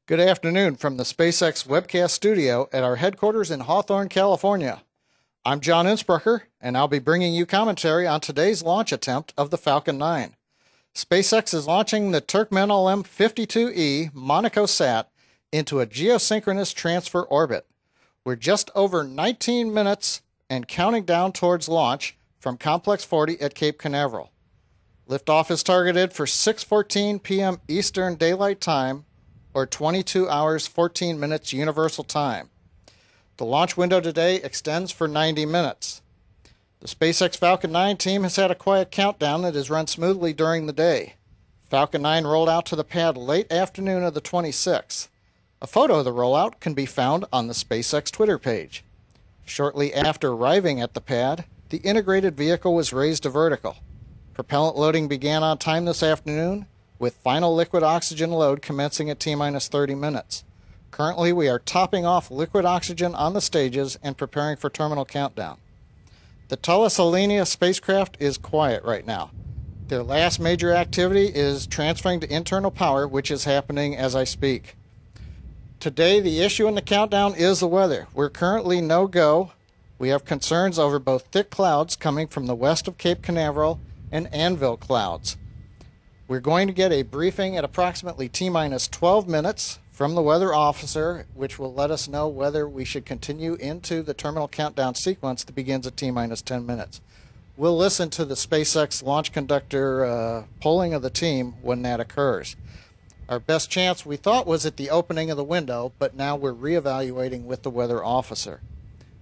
Good afternoon from the SpaceX Webcast studio at our headquarters in Hawthorne, California. I'm John Innsbrucker, and I'll be bringing you commentary on today's launch attempt of the Falcon 9. SpaceX is launching the TurkmenÄlem52E MonacoSat into a geosynchronous transfer orbit. We're just over 19 minutes and counting down towards launch from Complex 40 at Cape Canaveral. Liftoff is targeted for 6:14 p.m. Eastern Daylight Time, or 22 hours 14 minutes Universal Time. The launch window today extends for 90 minutes. The SpaceX Falcon 9 team has had a quiet countdown that has run smoothly during the day. Falcon 9 rolled out to the pad late afternoon of the 26th. A photo of the rollout can be found on the SpaceX Twitter page. Shortly after arriving at the pad, the integrated vehicle was raised to vertical. Propellant loading began on time this afternoon, with final liquid oxygen load commencing at T-minus 30 minutes. Currently, we are topping off liquid oxygen on the stages and preparing for terminal countdown. The Thales Alenia spacecraft is quiet right now. Their last major activity is transferring to internal power, which is happening as I speak. Today, the issue in the countdown is the weather. We're currently no-go. We have concerns over both thick clouds coming from the west of Cape Canaveral and anvil clouds. We're going to get a briefing at approximately T-minus 12 minutes from the weather officer, which will let us know whether we should continue into the terminal countdown sequence that begins at T-minus 10 minutes. We'll listen to the SpaceX launch conductor polling of the team when that occurs. Our best chance, we thought, was at the opening of the window, but now we're reevaluating with the weather officer.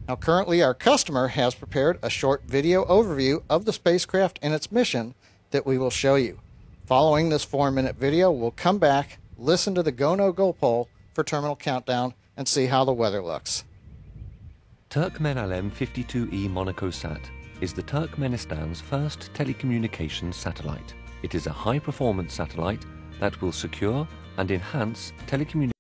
Now, currently, our customer has prepared a short video overview of the spacecraft and its mission that we will show you. Following this 4-minute video, we'll come back, listen to the go-no-go poll for terminal countdown, and see how the weather looks. TurkmenÄlem52E MonacoSat is the Turkmenistan's first telecommunications satellite. It is a high-performance satellite that will secure and enhance telecommunications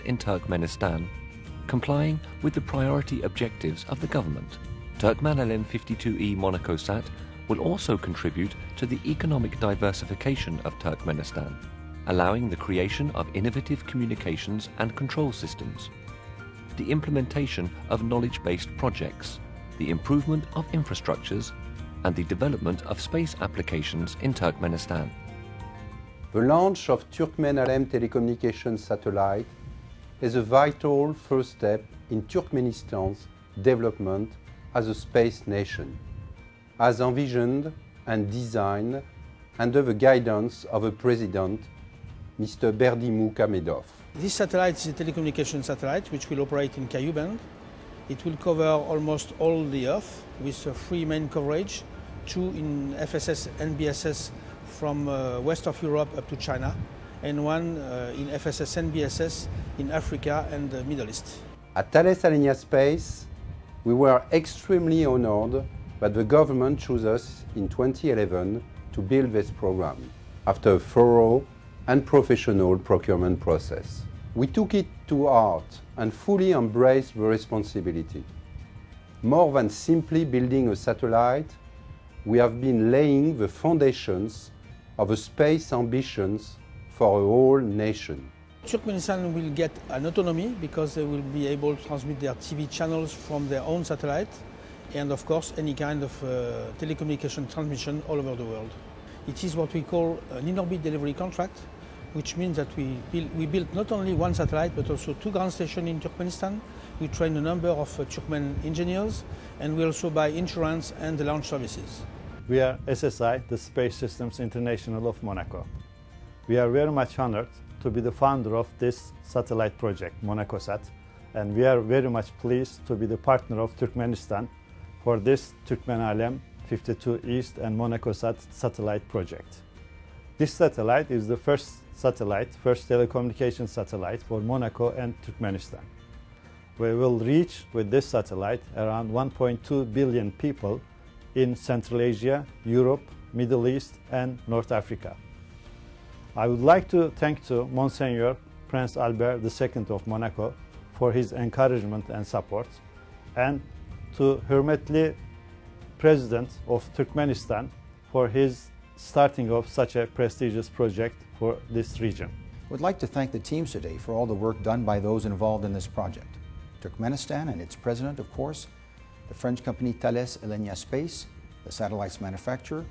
in Turkmenistan, complying with the priority objectives of the government. TurkmenÄlem52E MonacoSat will also contribute to the economic diversification of Turkmenistan, allowing the creation of innovative communications and control systems, the implementation of knowledge-based projects, the improvement of infrastructures, and the development of space applications in Turkmenistan. The launch of TurkmenÄlem telecommunications satellite is a vital first step in Turkmenistan's development as a space nation, as envisioned and designed under the guidance of a president, Mr. Berdimuhamedov. This satellite is a telecommunications satellite which will operate in Ku band. It will cover almost all the Earth with 3 main coverage, 2 in FSS and BSS from west of Europe up to China, and 1 in FSS and BSS in Africa and the Middle East. At Thales Alenia Space, we were extremely honored that the government chose us in 2011 to build this program after a thorough and professional procurement process. We took it to heart and fully embraced the responsibility. More than simply building a satellite, we have been laying the foundations of the space ambitions for a whole nation. Turkmenistan will get an autonomy because they will be able to transmit their TV channels from their own satellite and, of course, any kind of telecommunication transmission all over the world. It is what we call an in-orbit delivery contract, which means that we built not only 1 satellite but also 2 ground stations in Turkmenistan. We train a number of Turkmen engineers, and we also buy insurance and the launch services. We are SSI, the Space Systems International of Monaco. We are very much honored to be the founder of this satellite project, MonacoSat, and we are very much pleased to be the partner of Turkmenistan for this TurkmenÄlem52 East and MonacoSat satellite project. This satellite is the first telecommunication satellite for Monaco and Turkmenistan. We will reach with this satellite around 1.2 billion people in Central Asia, Europe, Middle East and North Africa. I would like to thank to Monseigneur Prince Albert II of Monaco for his encouragement and support, and to Hürmetli President of Turkmenistan for his starting of such a prestigious project for this region. I would like to thank the teams today for all the work done by those involved in this project. Turkmenistan and its president, of course, the French company TurkmenÄlem52E Space, the satellite's manufacturer,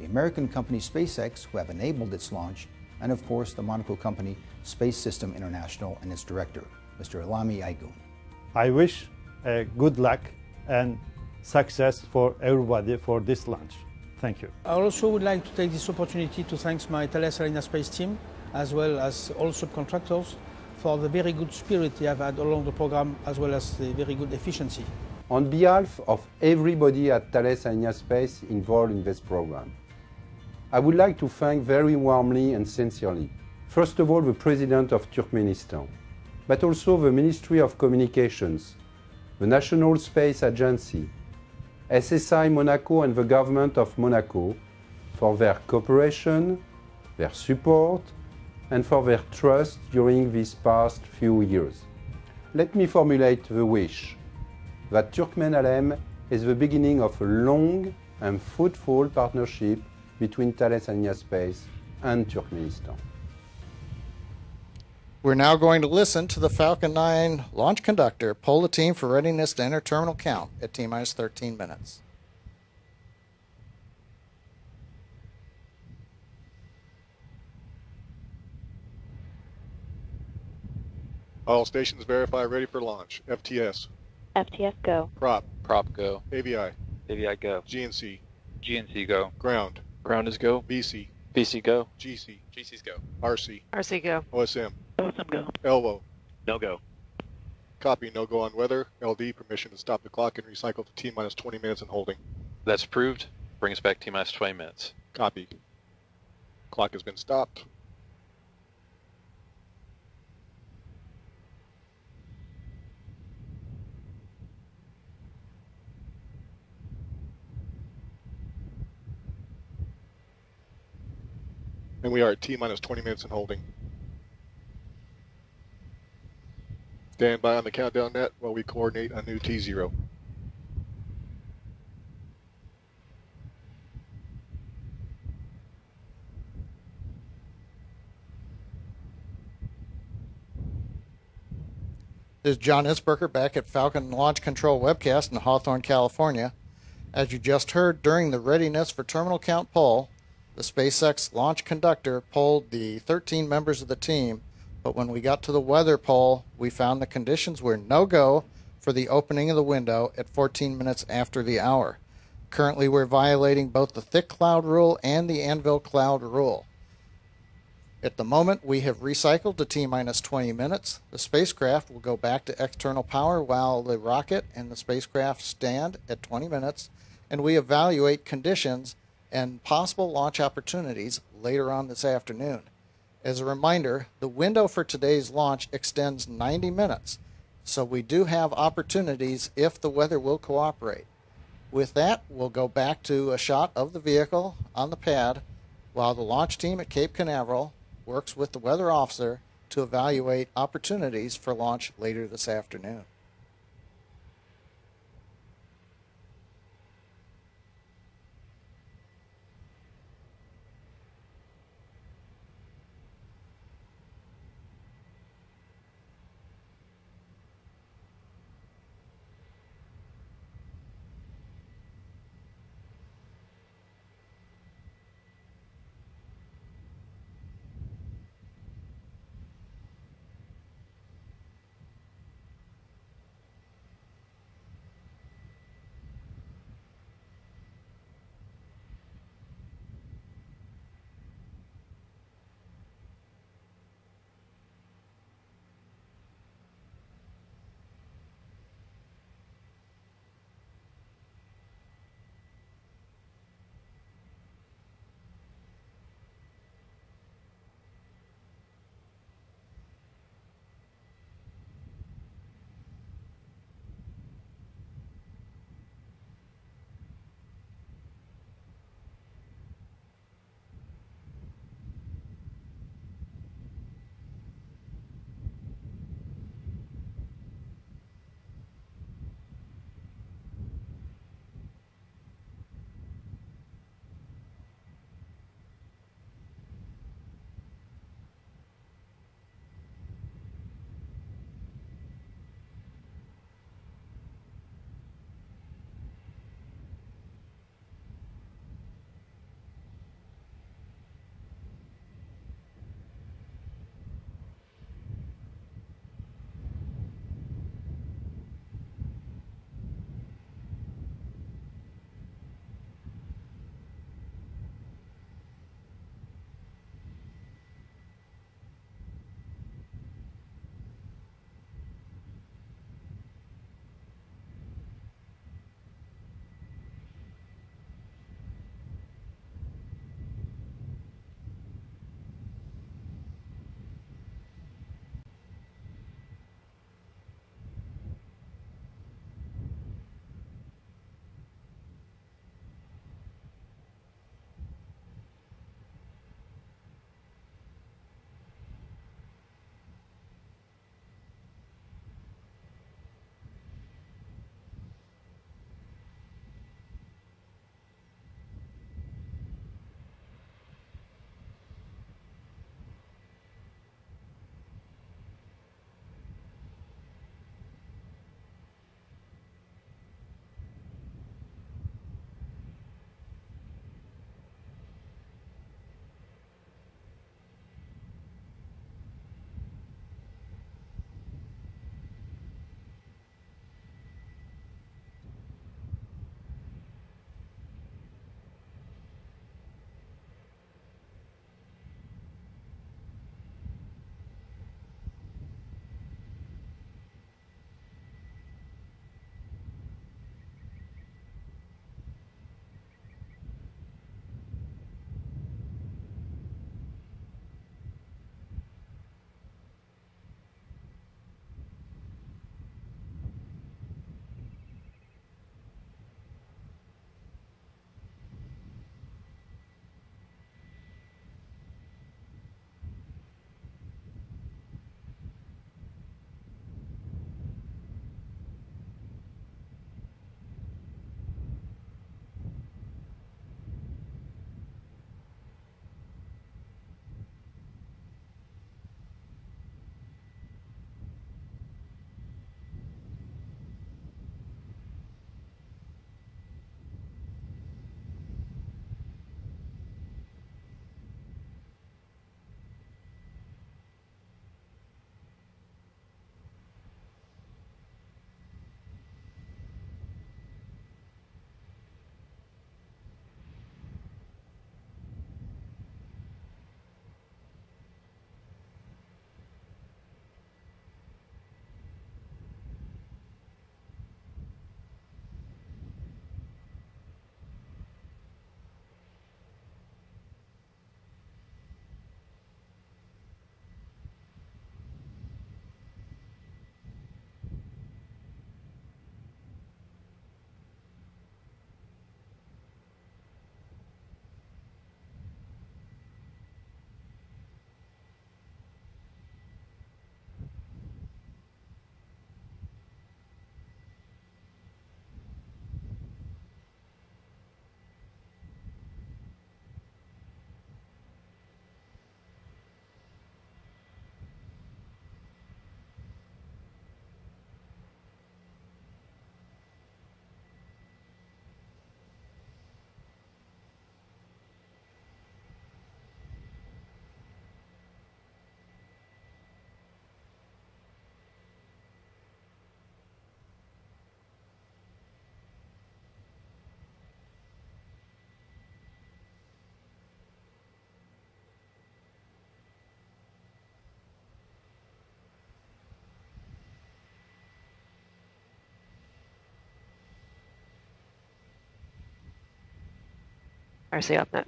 the American company SpaceX, who have enabled its launch, and of course the Monaco company Space System International and its director, Mr. Ilhami Aygun. I wish good luck and success for everybody for this launch. Thank you. I also would like to take this opportunity to thank my TurkmenÄlem Space team, as well as all subcontractors, for the very good spirit they have had along the program, as well as the very good efficiency. On behalf of everybody at TurkmenÄlem Space involved in this program, I would like to thank very warmly and sincerely, first of all, the President of Turkmenistan, but also the Ministry of Communications, the National Space Agency, SSI Monaco and the Government of Monaco for their cooperation, their support, and for their trust during these past few years. Let me formulate the wish that TurkmenÄlem is the beginning of a long and fruitful partnership between TurkmenÄlem Space and Turkmenistan. We're now going to listen to the Falcon 9 launch conductor poll the team for readiness to enter terminal count at T-minus 13 minutes. All stations verify ready for launch. FTS. FTS go. Prop. Prop go. AVI. AVI go. GNC. GNC go. Ground. Ground is go. BC. BC go. GC. GC's go. RC. RC go. OSM. OSM go. ELVO. No go. Copy, no go on weather. LD, permission to stop the clock and recycle to T-minus 20 minutes and holding. That's approved. Bring us back T-minus 20 minutes. Copy. Clock has been stopped. And we are at T-minus 20 minutes and holding. Stand by on the countdown net while we coordinate a new T0. This is John Innsbrucker back at Falcon Launch Control Webcast in Hawthorne, California. As you just heard during the readiness for terminal count poll, the SpaceX launch conductor polled the 13 members of the team, but when we got to the weather poll, we found the conditions were no-go for the opening of the window at 14 minutes after the hour. Currently, we're violating both the thick cloud rule and the anvil cloud rule. At the moment, we have recycled to T-minus 20 minutes. The spacecraft will go back to external power while the rocket and the spacecraft stand at 20 minutes, and we evaluate conditions and possible launch opportunities later on this afternoon. As a reminder, the window for today's launch extends 90 minutes, so we do have opportunities if the weather will cooperate. With that, we'll go back to a shot of the vehicle on the pad while the launch team at Cape Canaveral works with the weather officer to evaluate opportunities for launch later this afternoon. RC OffNet.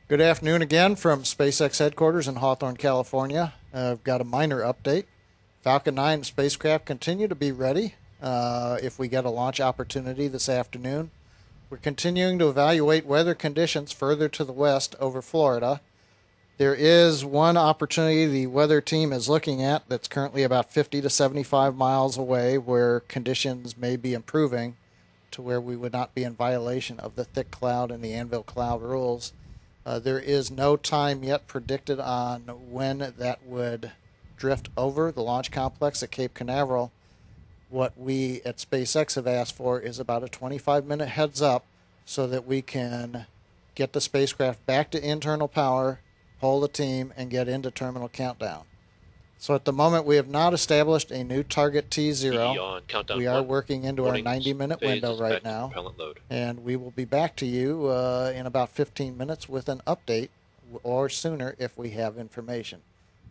Good afternoon again from SpaceX headquarters in Hawthorne, California. I've got a minor update. Falcon 9 spacecraft continue to be ready if we get a launch opportunity this afternoon. We're continuing to evaluate weather conditions further to the west over Florida. There is one opportunity the weather team is looking at that's currently about 50 to 75 miles away where conditions may be improving to where we would not be in violation of the thick cloud and the anvil cloud rules. There is no time yet predicted on when that would drift over the launch complex at Cape Canaveral. What we at SpaceX have asked for is about a 25-minute heads up so that we can get the spacecraft back to internal power, pull the team, and get into terminal countdown. So at the moment, we have not established a new target T0. On countdown We are 1. working into Warning, our 90-minute phase window right expect now. propellant load. And we will be back to you in about 15 minutes with an update, or sooner if we have information.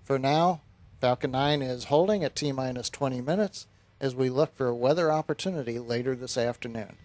For now, Falcon 9 is holding at T-minus 20 minutes as we look for a weather opportunity later this afternoon.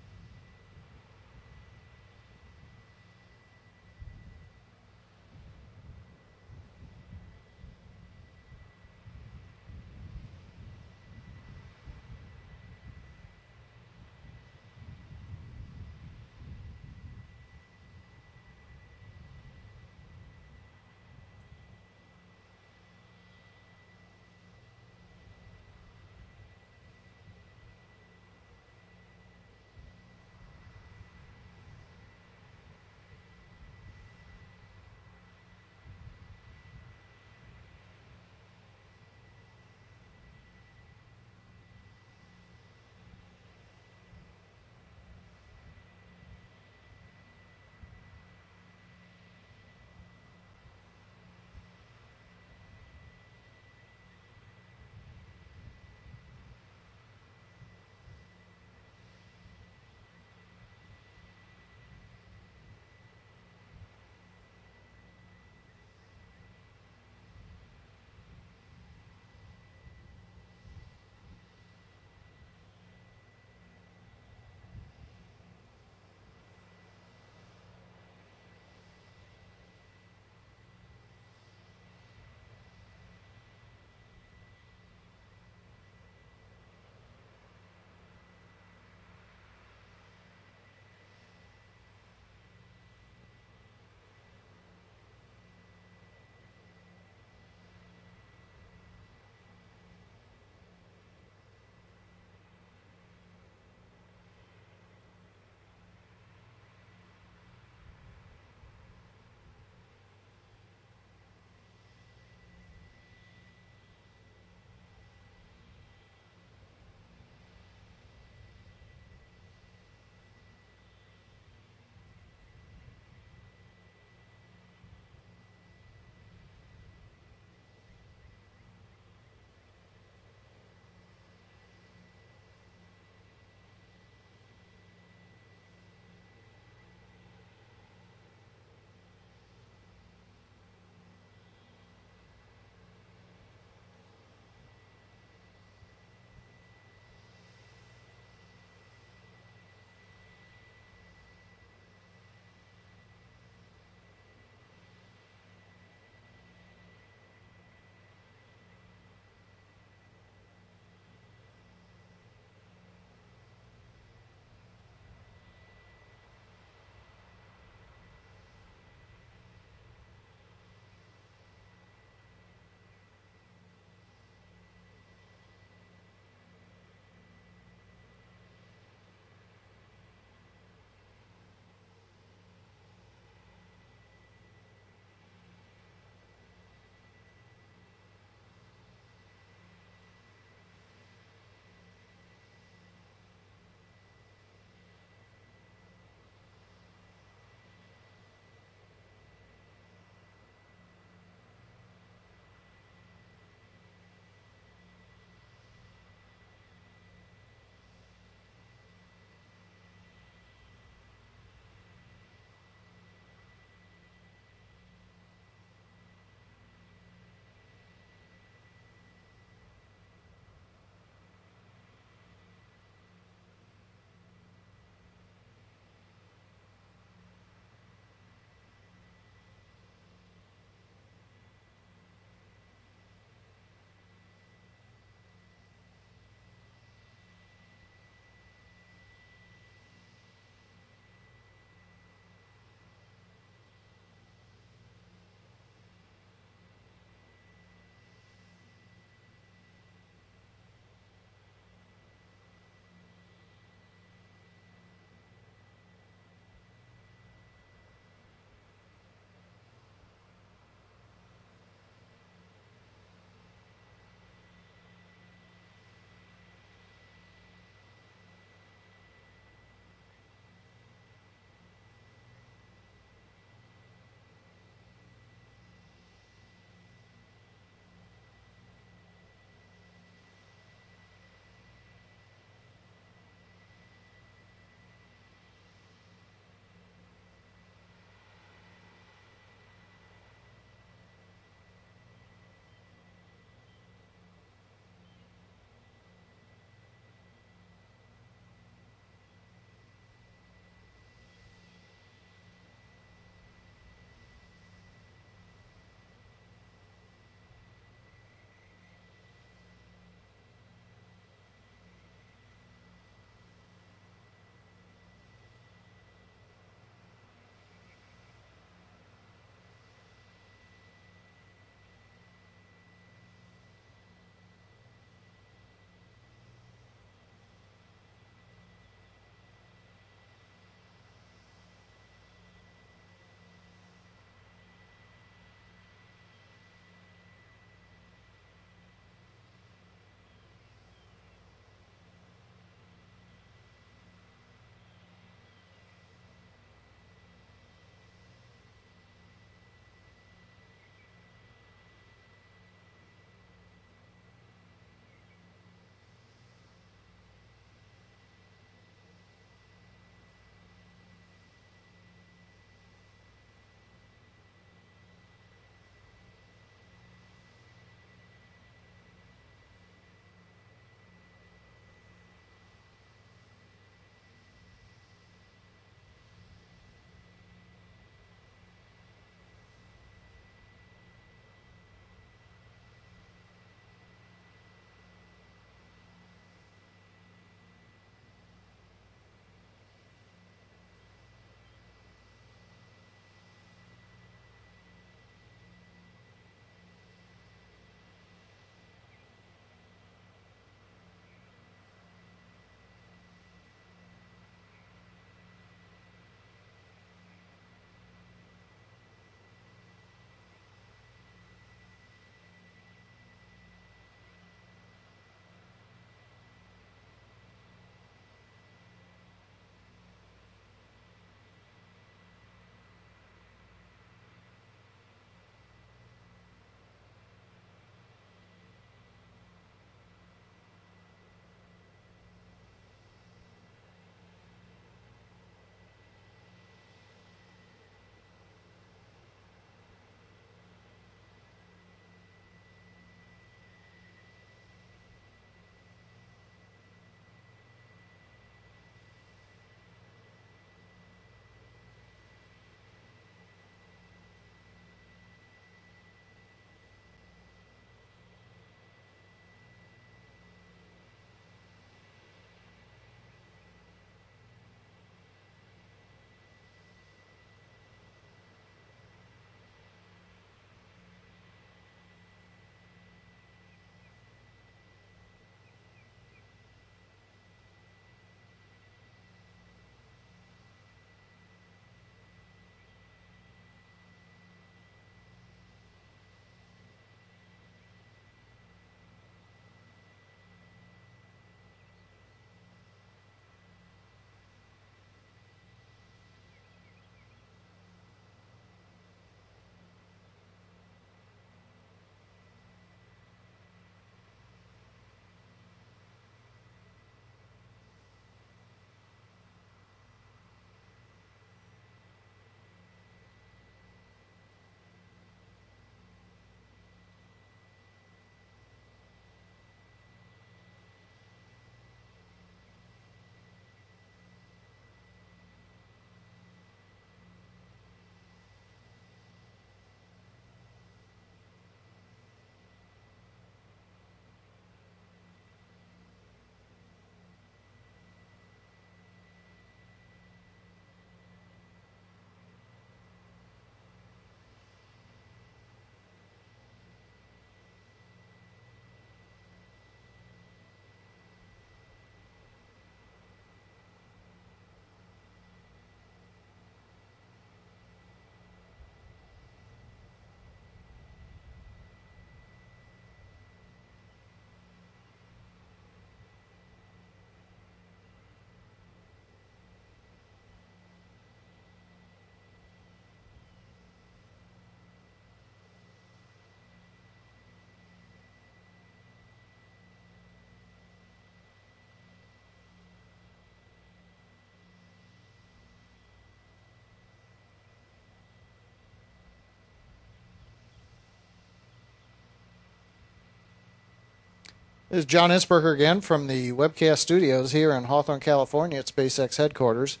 This is John Insberger again from the Webcast studios here in Hawthorne, California at SpaceX headquarters.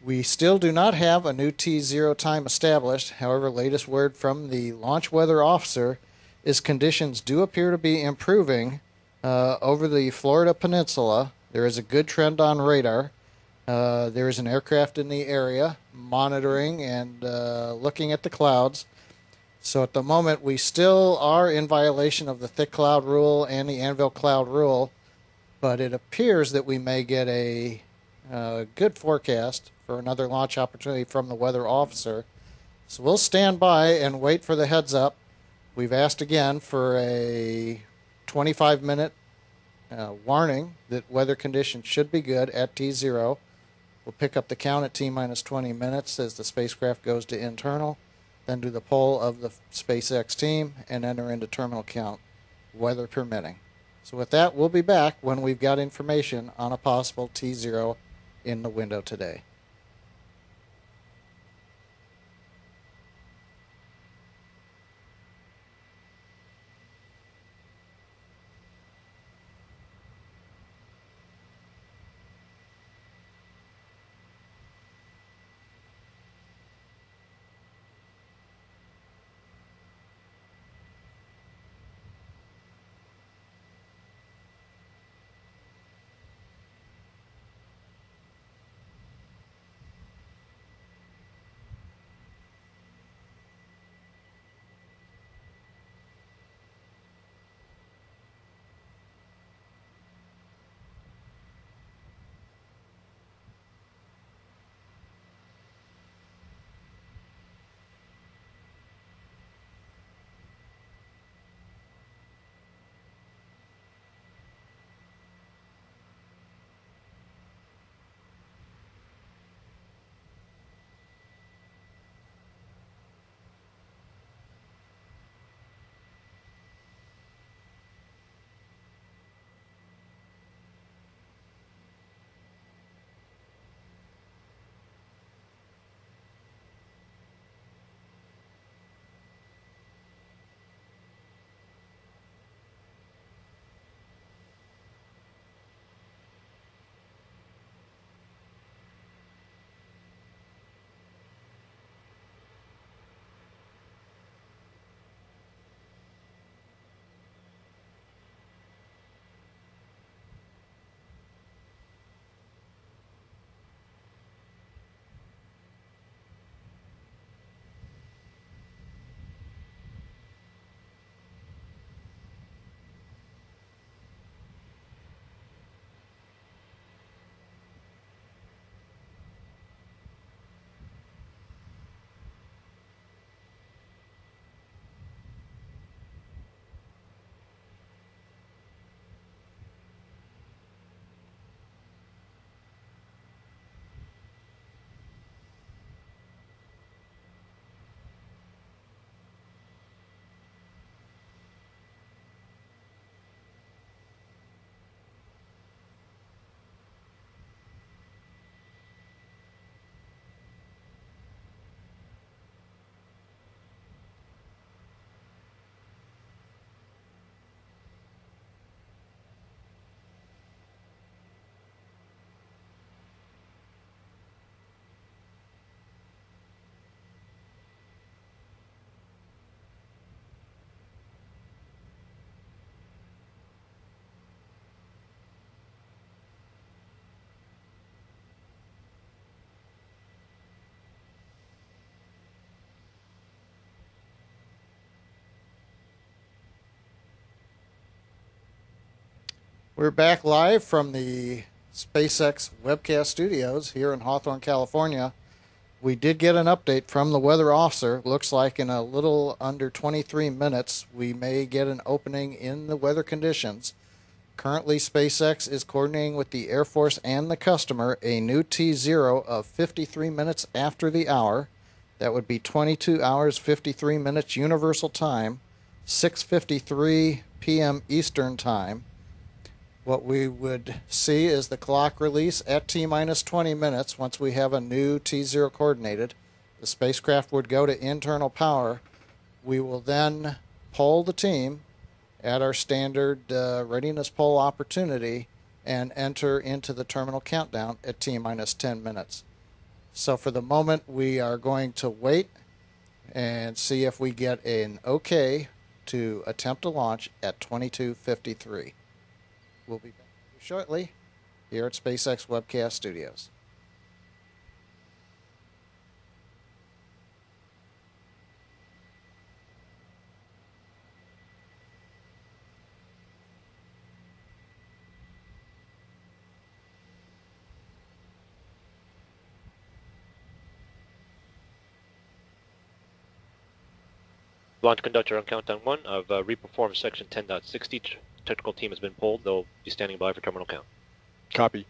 We still do not have a new T0 time established. However, latest word from the launch weather officer is conditions do appear to be improving over the Florida Peninsula. There is a good trend on radar. There is an aircraft in the area monitoring and looking at the clouds. So at the moment, we still are in violation of the thick cloud rule and the anvil cloud rule, but it appears that we may get a good forecast for another launch opportunity from the weather officer. So we'll stand by and wait for the heads up. We've asked again for a 25-minute warning that weather conditions should be good at T0. We'll pick up the count at T-minus 20 minutes as the spacecraft goes to internal. Then do the poll of the SpaceX team and enter into terminal count, weather permitting. So with that, we'll be back when we've got information on a possible T0 in the window today. We're back live from the SpaceX Webcast studios here in Hawthorne, California. We did get an update from the weather officer. Looks like in a little under 23 minutes, we may get an opening in the weather conditions. Currently, SpaceX is coordinating with the Air Force and the customer a new T0 of 53 minutes after the hour. That would be 22 hours, 53 minutes universal time, 6:53 p.m. Eastern time. What we would see is the clock release at T-minus 20 minutes. Once we have a new T0 coordinated, the spacecraft would go to internal power. We will then poll the team at our standard readiness poll opportunity and enter into the terminal countdown at T minus 10 minutes. So for the moment, we are going to wait and see if we get an okay to attempt a launch at 22:53. We'll be back shortly here at SpaceX Webcast Studios. Launch conductor on countdown 1. I've reperformed section 10.60. Technical team has been pulled. They'll be standing by for terminal count. Copy.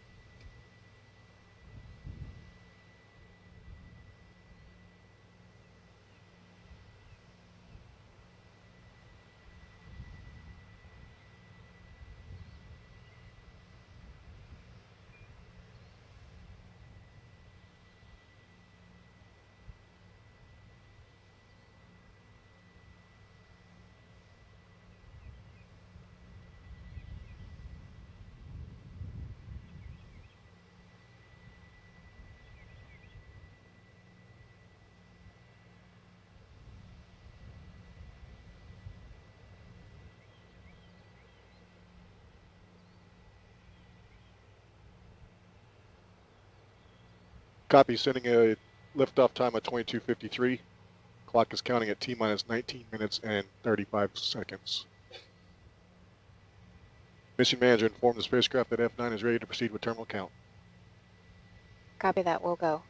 Copy, sending a liftoff time of 22:53. Clock is counting at T minus 19 minutes and 35 seconds. Mission manager informed the spacecraft that F9 is ready to proceed with terminal count. Copy that. We'll go.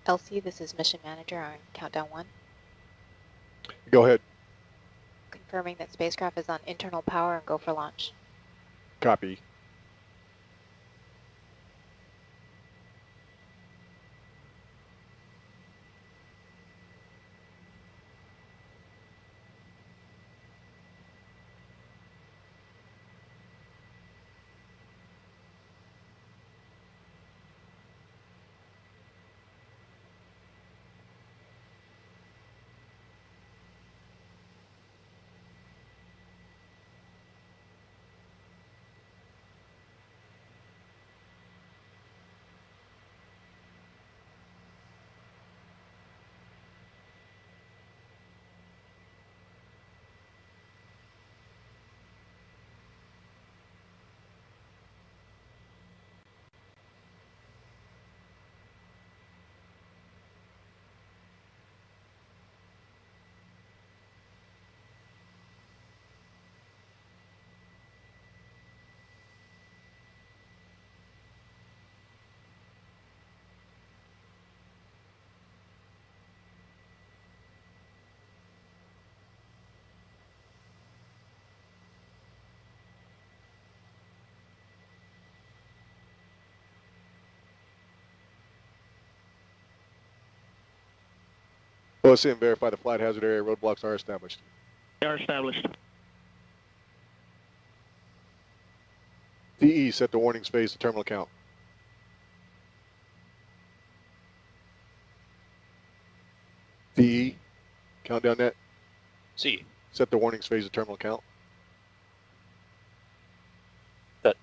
Elsie, this is mission manager on countdown 1. Go ahead. Confirming that spacecraft is on internal power and go for launch. Copy. OSM, verify the flight hazard area roadblocks are established. They are established. DE, set the warning phase to terminal count. DE, countdown net. C. Set the warning phase to terminal count. Set.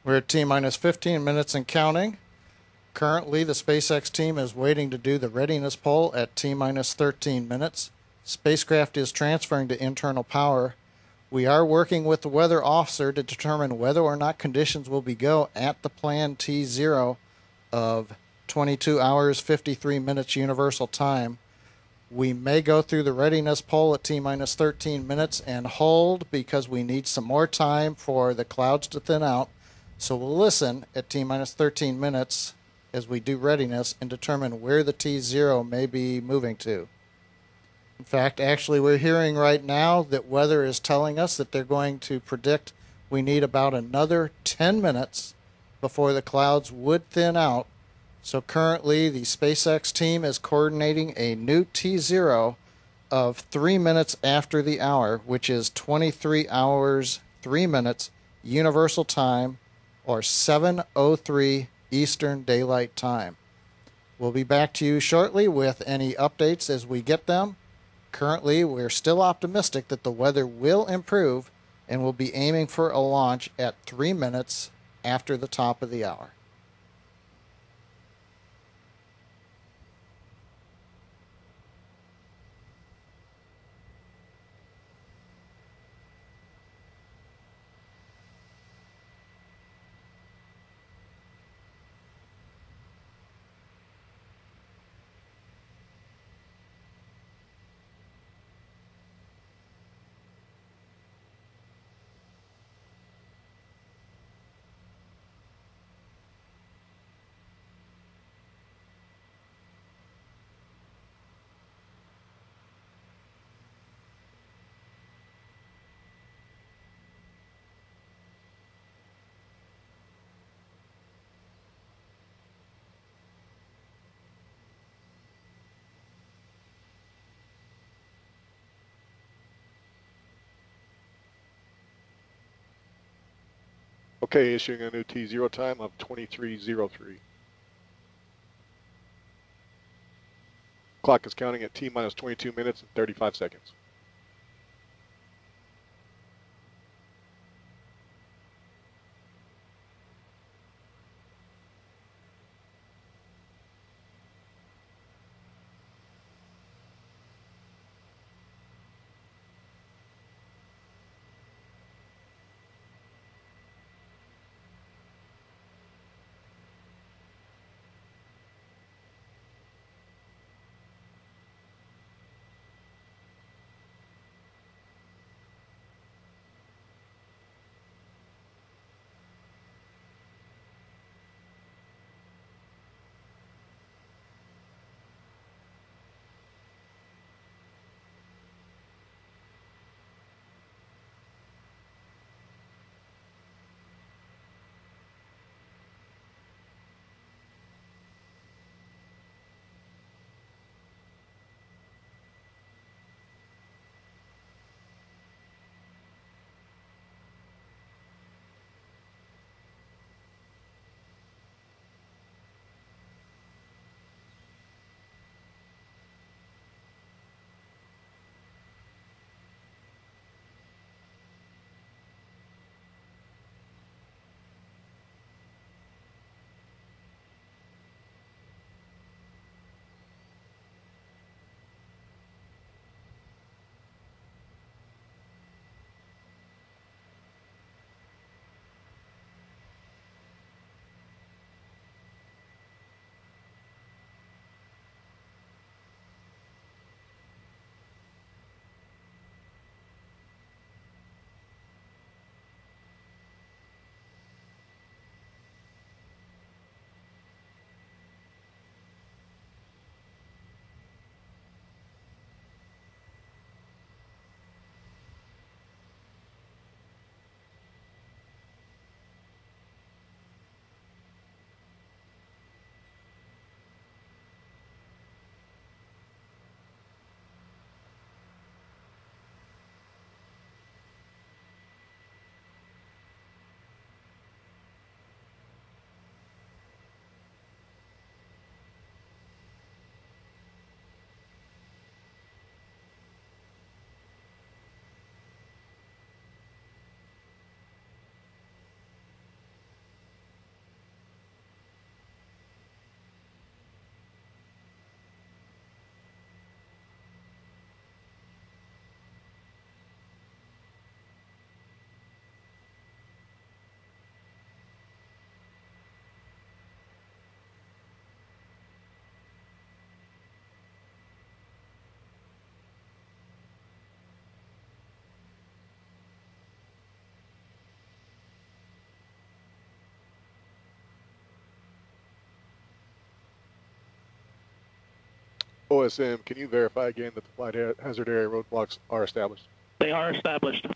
We're at T-minus 15 minutes and counting. Currently, the SpaceX team is waiting to do the readiness poll at T-minus 13 minutes. Spacecraft is transferring to internal power. We are working with the weather officer to determine whether or not conditions will be go at the planned T0 of 22 hours, 53 minutes universal time. We may go through the readiness poll at T-minus 13 minutes and hold because we need some more time for the clouds to thin out. So we'll listen at T-minus 13 minutes as we do readiness and determine where the T0 may be moving to. In fact, actually, we're hearing right now that weather is telling us that they're going to predict we need about another 10 minutes before the clouds would thin out. So currently, the SpaceX team is coordinating a new T0 of 3 minutes after the hour, which is 23 hours, 3 minutes, universal time, or 7:03 Eastern Daylight Time. We'll be back to you shortly with any updates as we get them. Currently, we're still optimistic that the weather will improve and we'll be aiming for a launch at 3 minutes after the top of the hour. Okay, issuing a new T0 time of 23:03. Clock is counting at T-minus 22 minutes and 35 seconds. OSM, can you verify again that the flight hazard area roadblocks are established? They are established.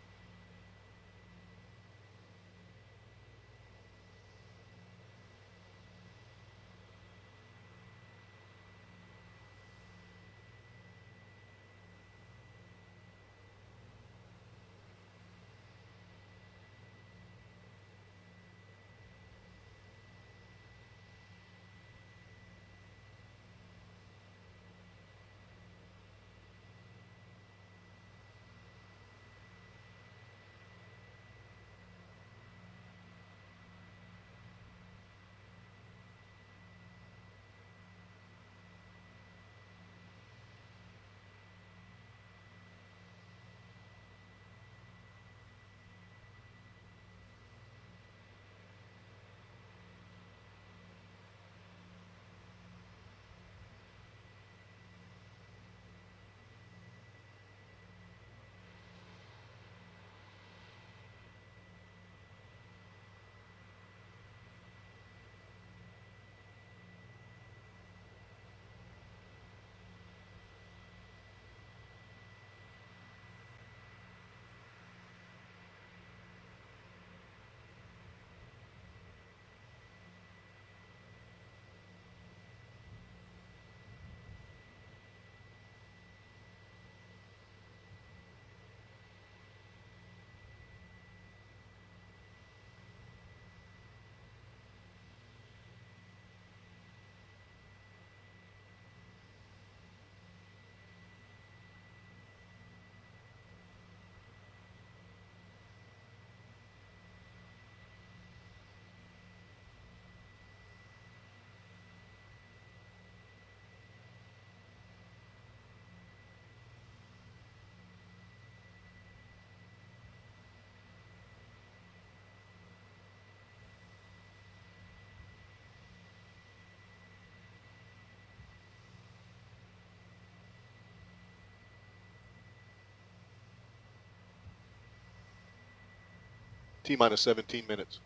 T-minus 17 minutes.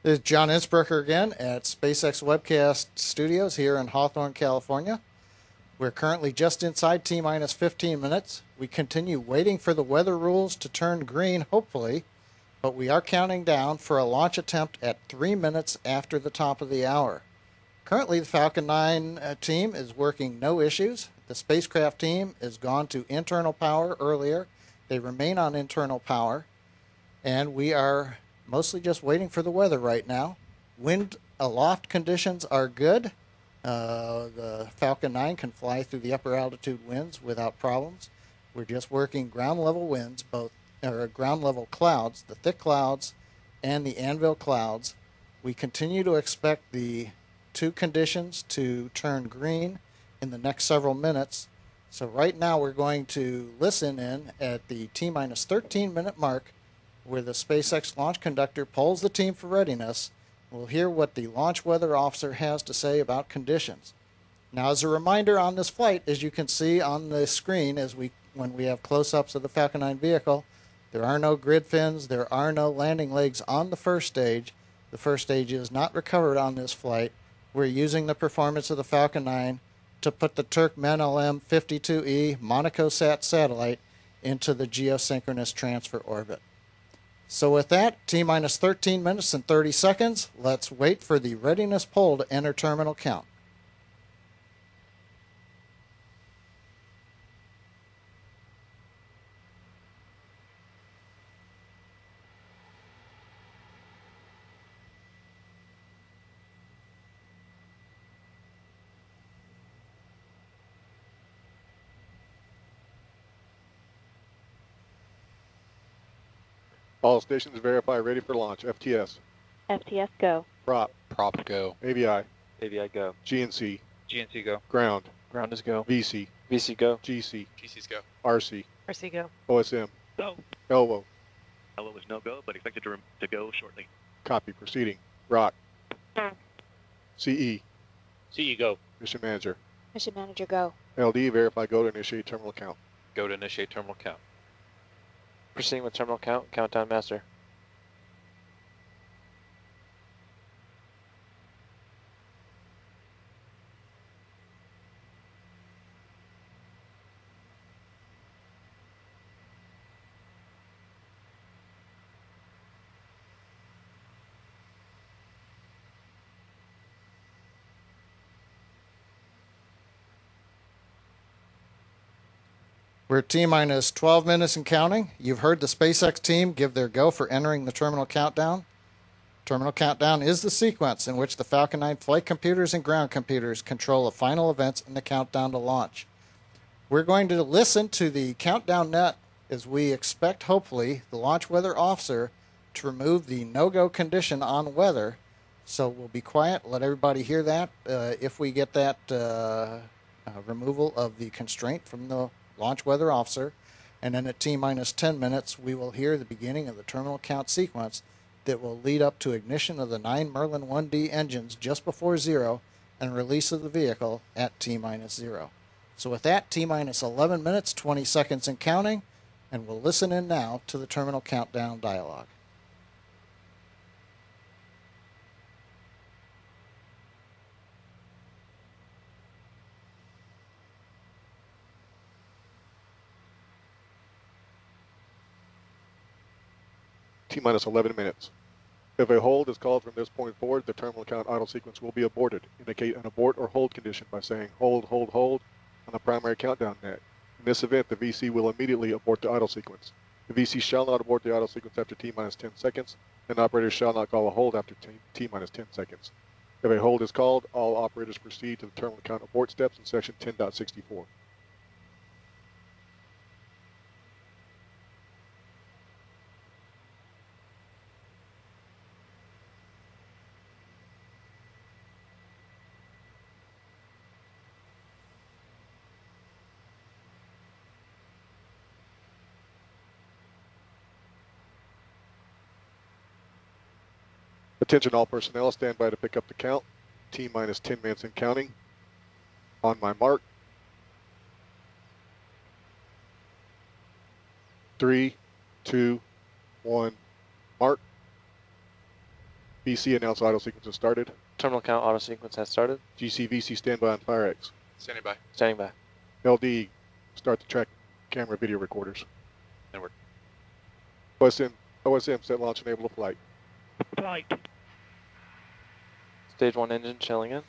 This is John Innsbrucker again at SpaceX Webcast Studios here in Hawthorne, California. We're currently just inside T-minus 15 minutes. We continue waiting for the weather rules to turn green, hopefully, but we are counting down for a launch attempt at 3 minutes after the top of the hour. Currently, the Falcon 9 team is working no issues. The spacecraft team has gone to internal power earlier. They remain on internal power, and we are mostly just waiting for the weather right now. Wind aloft conditions are good. The Falcon 9 can fly through the upper altitude winds without problems. We're just working ground level winds, ground level clouds, the thick clouds and the anvil clouds. We continue to expect the two conditions to turn green in the next several minutes. So right now we're going to listen in at the T-minus 13 minute mark where the SpaceX launch conductor polls the team for readiness. We'll hear what the launch weather officer has to say about conditions. Now, as a reminder on this flight, as you can see on the screen when we have close-ups of the Falcon 9 vehicle, there are no grid fins, there are no landing legs on the first stage. The first stage is not recovered on this flight. We're using the performance of the Falcon 9 to put the TurkmenÄlem52E MonacoSat satellite into the geosynchronous transfer orbit. So with that, T-minus 13 minutes and 30 seconds, let's wait for the readiness poll to enter terminal count. All stations verify ready for launch. FTS. FTS go. Prop. Prop go. AVI. AVI go. GNC. GNC go. Ground. Ground is go. VC. VC go. GC. GC's go. RC. RC go. OSM. Go. Elvo. Hello is no go, but expected to go shortly. Copy. Proceeding. Rock. CE. CE go. Mission Manager. Mission manager go. LD. Verify go to initiate terminal count. Go to initiate terminal count. Proceeding with terminal count. Countdown master. We're at T-minus 12 minutes and counting. You've heard the SpaceX team give their go for entering the terminal countdown. Terminal countdown is the sequence in which the Falcon 9 flight computers and ground computers control the final events in the countdown to launch. We're going to listen to the countdown net as we expect, hopefully, the launch weather officer to remove the no-go condition on weather. So we'll be quiet, let everybody hear that. If we get that removal of the constraint from the launch weather officer, and then at T-minus 10 minutes, we will hear the beginning of the terminal count sequence that will lead up to ignition of the 9 Merlin 1D engines just before 0 and release of the vehicle at T-minus 0. So with that, T-minus 11 minutes, 20 seconds and counting, and we'll listen in now to the terminal countdown dialogue. T-minus 11 minutes. If a hold is called from this point forward, the terminal count idle sequence will be aborted. Indicate an abort or hold condition by saying hold, hold, hold on the primary countdown net. In this event, the VC will immediately abort the idle sequence. The VC shall not abort the idle sequence after T-minus 10 seconds, and operators shall not call a hold after T-minus 10 seconds. If a hold is called, all operators proceed to the terminal count abort steps in section 10.64. Attention all personnel, stand by to pick up the count. T-minus 10 minutes and counting. On my mark. 3, 2, 1, mark. VC announce idle sequence has started. Terminal count auto sequence has started. GC VC standby on FireX. Standing by. Standing by. LD start the track camera video recorders. And we're OSM set launch enable to flight. Flight. Stage 1 engine chilling in.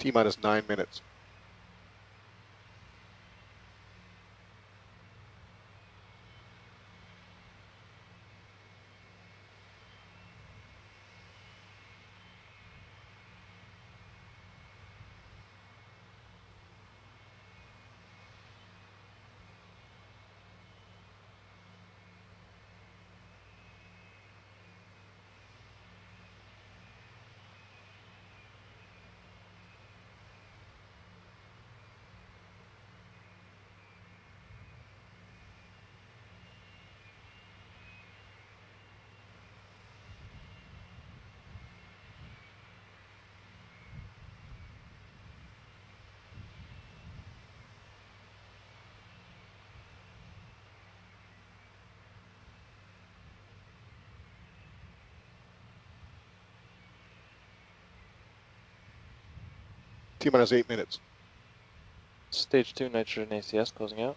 T minus 9 minutes. T minus 8 minutes. Stage 2 nitrogen ACS closing out.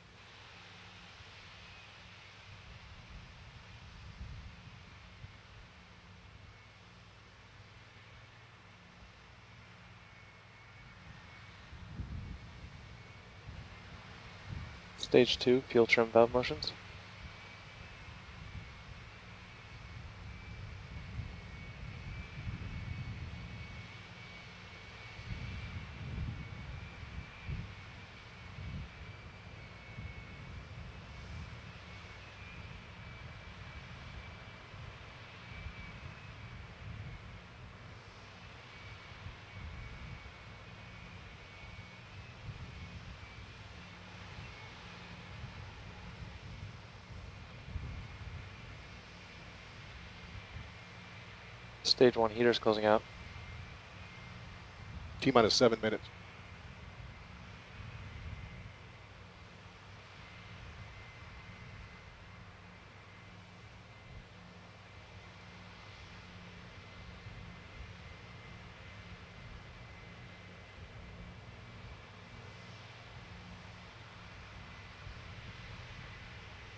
Stage 2 fuel trim valve motions. Stage 1 heaters closing out. T minus 7 minutes.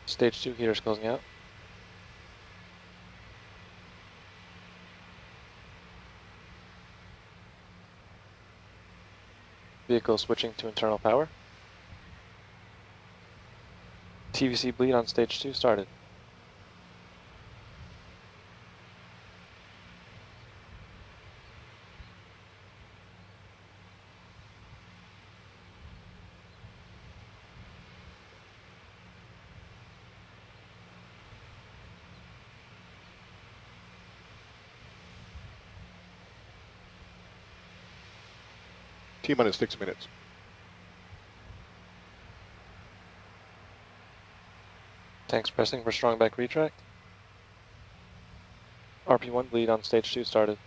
Stage 2 heaters closing out. Vehicle switching to internal power. TVC bleed on stage 2 started. T minus 6 minutes. Tanks pressing for strong back retract. RP1 bleed on stage 2 started.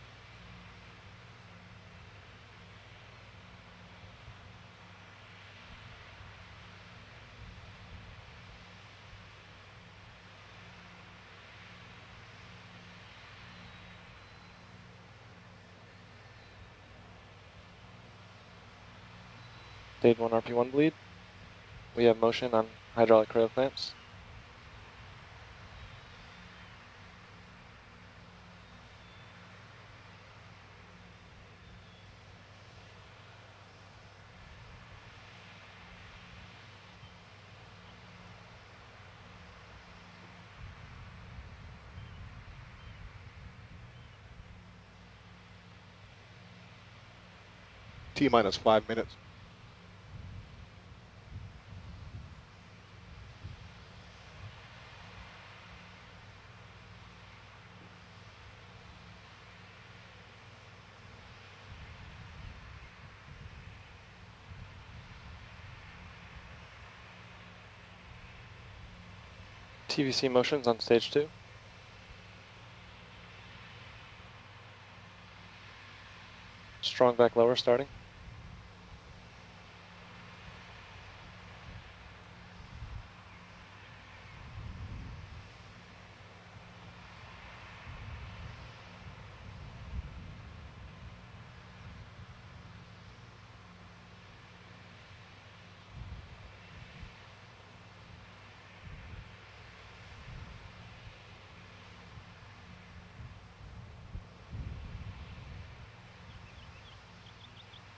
Stage 1 RP1 bleed. We have motion on hydraulic cradle clamps. T minus 5 minutes. TVC motions on stage 2. Strong back lower starting.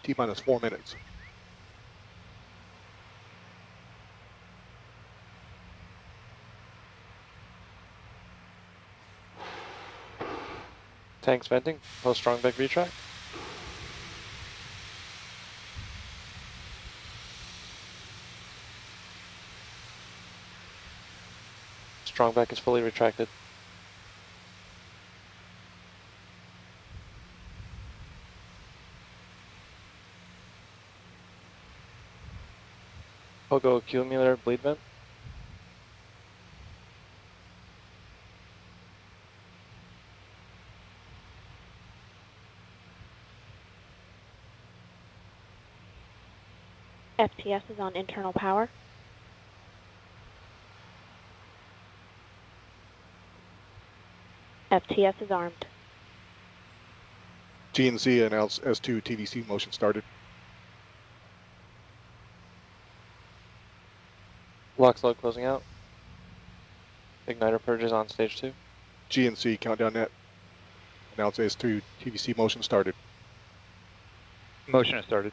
T-minus 4 minutes. Tanks venting. Post strong back retract. Strong back is fully retracted. Pogo accumulator bleed vent. FTS is on internal power. FTS is armed. GNC announced S2 TVC motion started. Lock slow closing out. Igniter purges on stage 2. GNC countdown net announced S2 TVC motion started. Motion has started.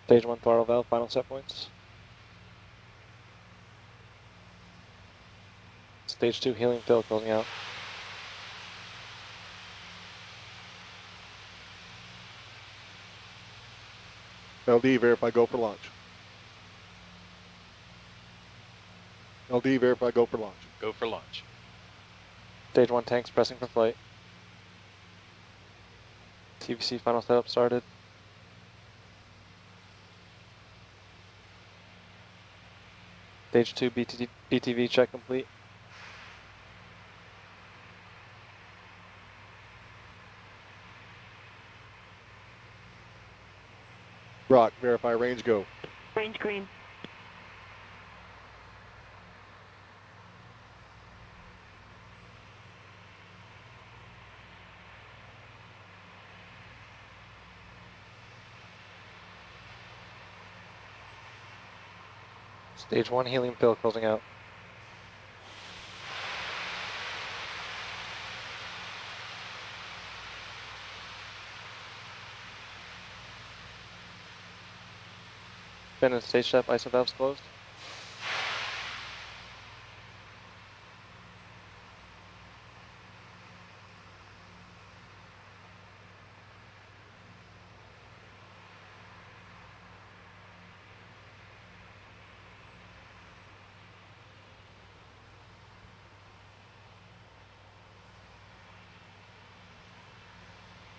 Stage 1 throttle valve, final set points. Stage 2 helium fill closing out. LD verify go for launch. LD verify go for launch. Go for launch. Stage 1 tanks pressing for flight. TVC final setup started. Stage 2 BTV check complete. Rock verify range go. Range green. Stage 1 helium fill closing out. Fin and stage step ISO valves closed.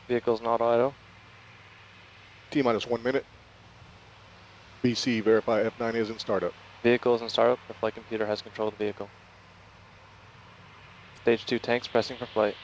Vehicles not auto. T-minus 1 minute. BC verify F9 is in startup. Vehicle is in startup. The flight computer has control of the vehicle. Stage 2 tanks pressing for flight.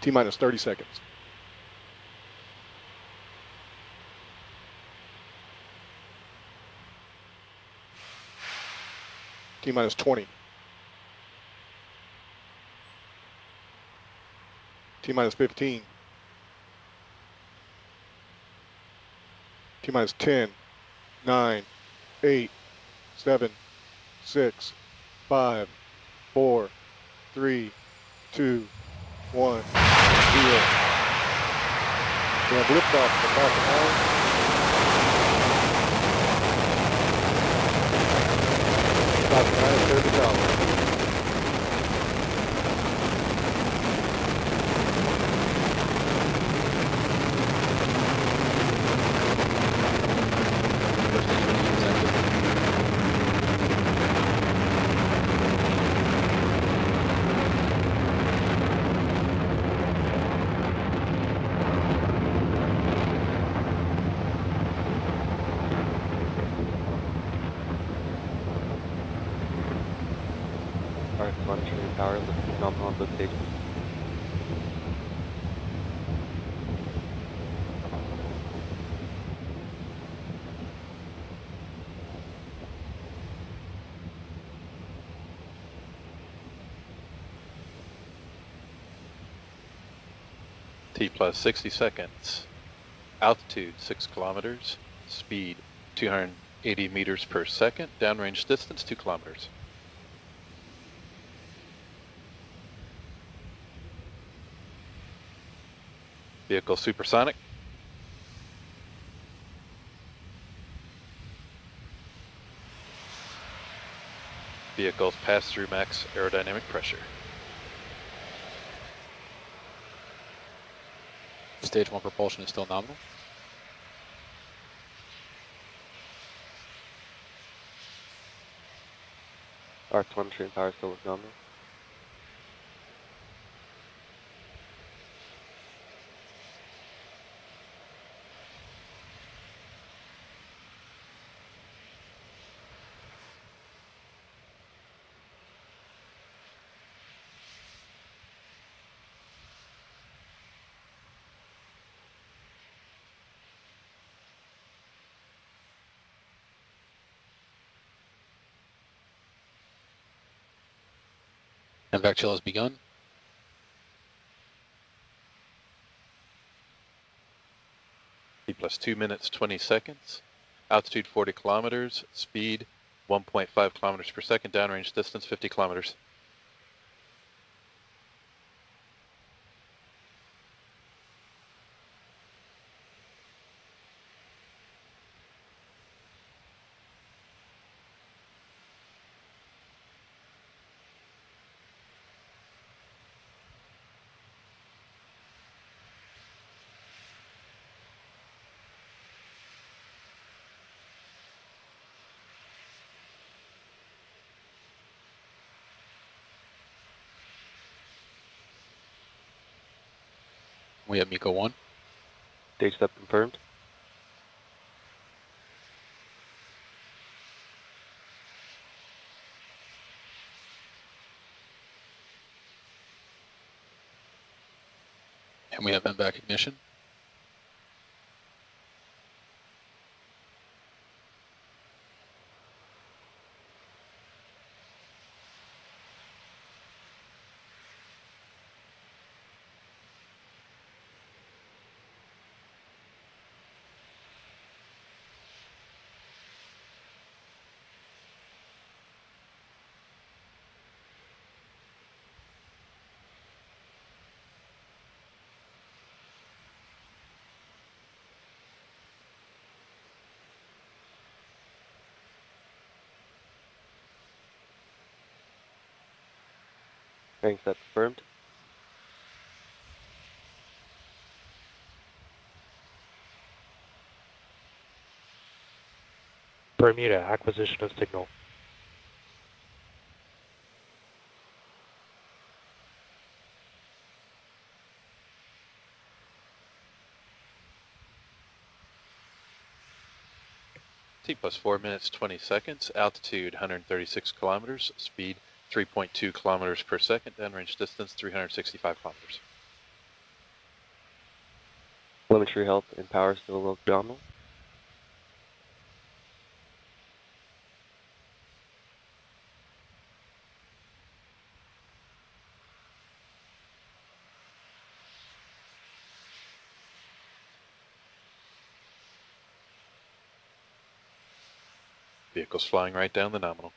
T-minus 30 seconds. T-minus 20. T-minus 15. T-minus 10, 9, 8, 7, 6, 5, 4, 3, 2, 1, 0. We have liftoff for Falcon 9. Falcon 9 is cleared to travel. Alright, monitoring your power, nominal lift stage. T plus 60 seconds. Altitude 6 kilometers. Speed 280 meters per second. Downrange distance 2 kilometers. Vehicle supersonic. Vehicles pass through max aerodynamic pressure. Stage 1 propulsion is still nominal. Our telemetry and power still look nominal. MVAC chill has begun. T plus 2 minutes 20 seconds. Altitude 40 kilometers. Speed 1.5 kilometers per second. Downrange distance 50 kilometers. We have MECO 1. Stage step confirmed. And we have MVAC ignition. Fairing step confirmed. Bermuda, acquisition of signal. T plus 4 minutes 20 seconds. Altitude 136 kilometers. Speed 3.2 kilometers per second. Downrange distance 365 kilometers. Telemetry health and power still look nominal. Vehicles flying right down the nominal.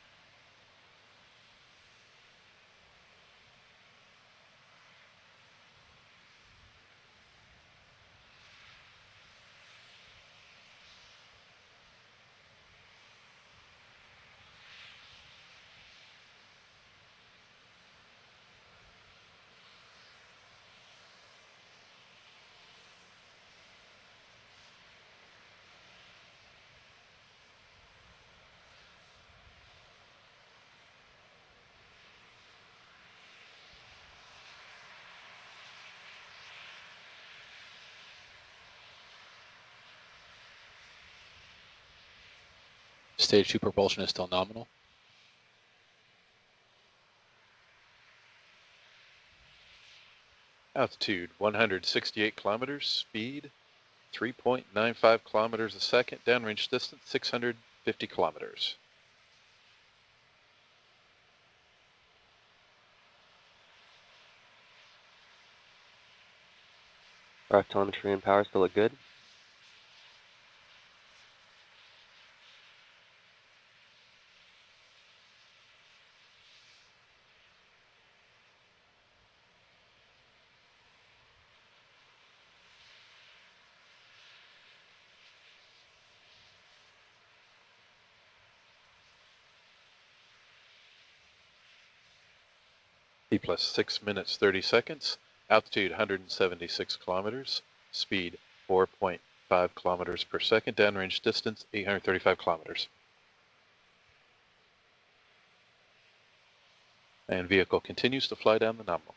Stage 2 propulsion is still nominal. Altitude 168 kilometers. Speed 3.95 kilometers a second. Downrange distance 650 kilometers. RF telemetry and power still look good. T plus 6 minutes 30 seconds, altitude 176 kilometers, speed 4.5 kilometers per second, downrange distance 835 kilometers. And vehicle continues to fly down the nominal.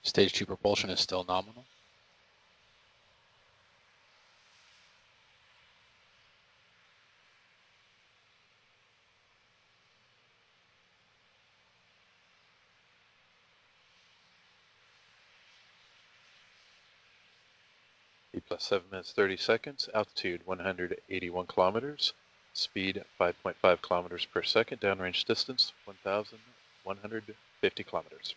Stage 2 propulsion is still nominal. T plus 7 minutes 30 seconds, altitude 181 kilometers, speed 5.5 kilometers per second, downrange distance 1,150 kilometers.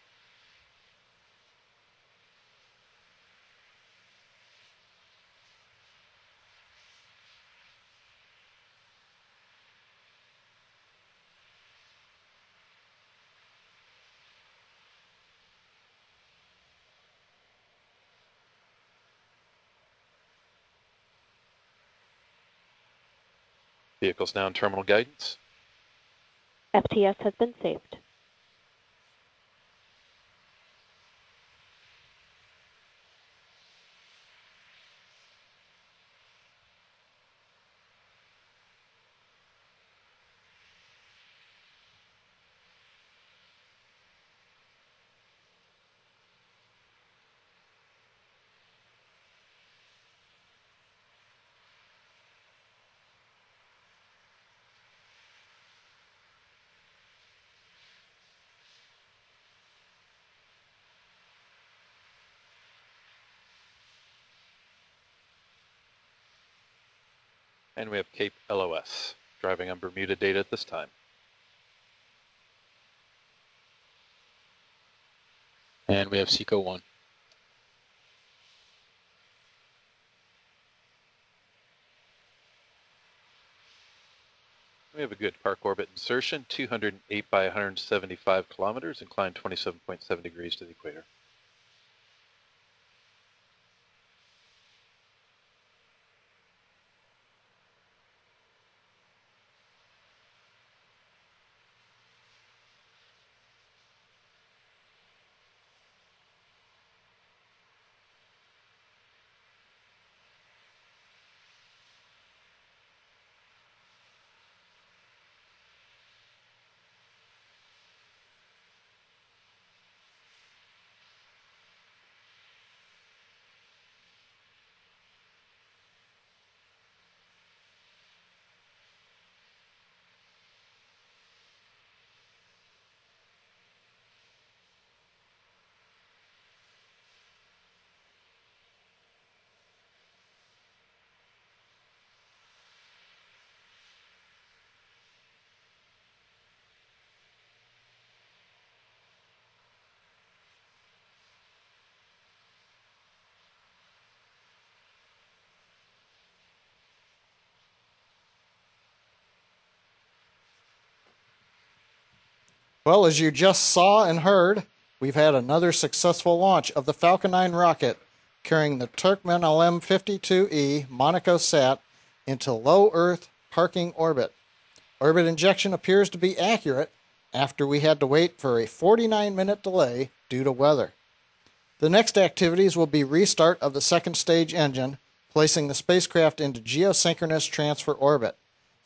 Vehicles now in terminal guidance. FTS has been saved. And we have Cape LOS, driving on Bermuda data at this time. And we have SECO 1. We have a good park orbit insertion, 208 by 175 kilometers, inclined 27.7 degrees to the equator. Well, as you just saw and heard, we've had another successful launch of the Falcon 9 rocket carrying the TurkmenÄlem52E MonacoSat into low Earth parking orbit. Orbit injection appears to be accurate after we had to wait for a 49-minute delay due to weather. The next activities will be restart of the second stage engine, placing the spacecraft into geosynchronous transfer orbit.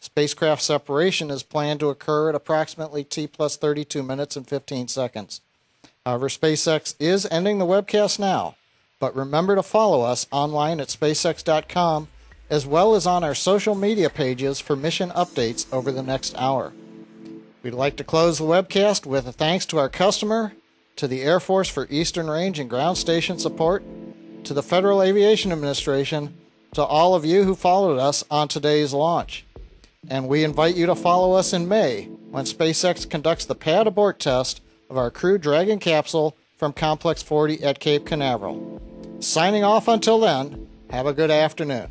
Spacecraft separation is planned to occur at approximately T plus 32 minutes and 15 seconds. However, SpaceX is ending the webcast now, but remember to follow us online at SpaceX.com as well as on our social media pages for mission updates over the next hour. We'd like to close the webcast with a thanks to our customer, to the Air Force for Eastern Range and Ground Station support, to the Federal Aviation Administration, to all of you who followed us on today's launch. And we invite you to follow us in May when SpaceX conducts the pad abort test of our Crew Dragon capsule from Complex 40 at Cape Canaveral. Signing off until then, have a good afternoon.